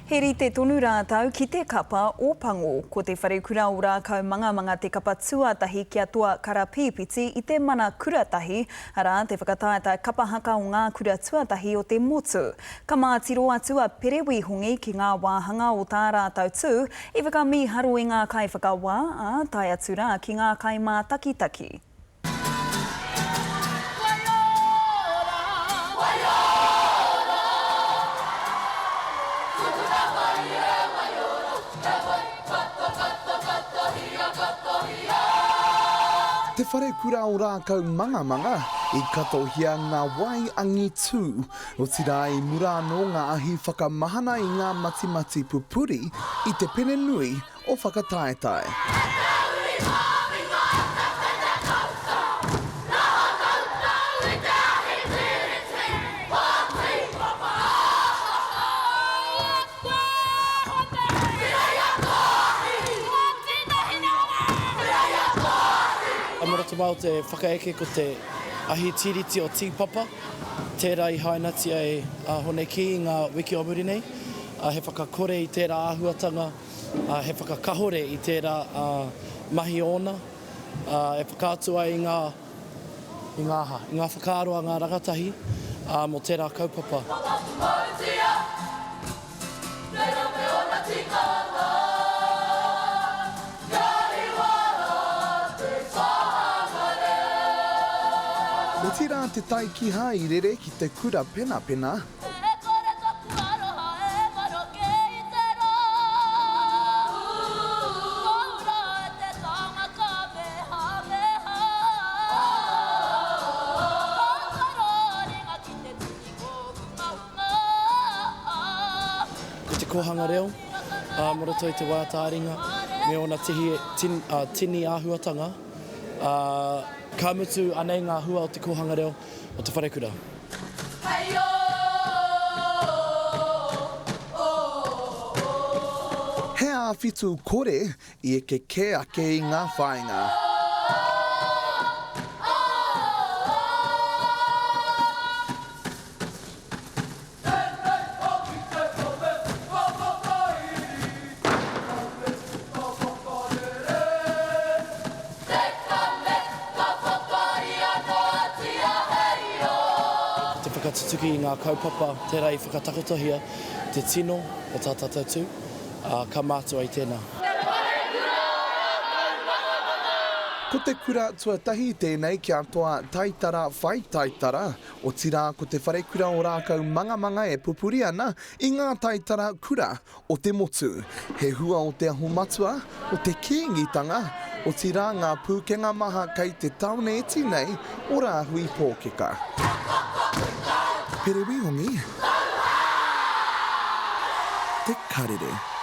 He rite tonu rātau ki te kapa o Pango, ko te whare kura o rākau manga te kapa tuatahi kia toa karapīpiti i te mana kuratahi, ara te whakataetai kapa haka o ngā kura tuatahi o te motu. Ka mātiro atu a perewihungi ki ngā wāhanga o tā rātau tū, i whakamiharu i ngā kai whakawā, a tai atu rā ki ngā kai mā takitaki. Te whare kura o rākau manga i katohia ngā wai angi tū. O tira i mura anō ngā ahi whakamahana i ngā matimati pupuri i te pene nui o whakataetai. Amorata mau te whakaeke ko te ahi tiriti o tīpapa, tērā i hainati ai hone ki i ngā wiki o muri nei, he whakakore i tērā āhuatanga, he whakakahore i tērā mahi ona, e whakātua i ngā whakaaroa ngā rangatahi mo tērā kaupapa. O tira te tai ki hā i rere ki te kura pena. Ko te kohanga reo, moroto i te wātāringa, me ona tini āhuatanga, ka mutu anei ngā hua o te kohanga reo o te whare kura. He āwhitu kore i ke ake i ngā whāinga. Whakatutuki i ngā kaupapa, tērā i whakatakotohia, te tino o tā tātou tū, ka mātua i tēnā. Ko te kura tuatahi tēnei kia toa taitara whai taitara, o tira ko te whare kura o rākau manga e pupuri ana i ngā taitara kura o te motu. He hua o te aho matua, o te kīngitanga, o tira ngā pūkenga maha kei te taone eti nei o rāhui pōkeka. Perewihongi, te karere.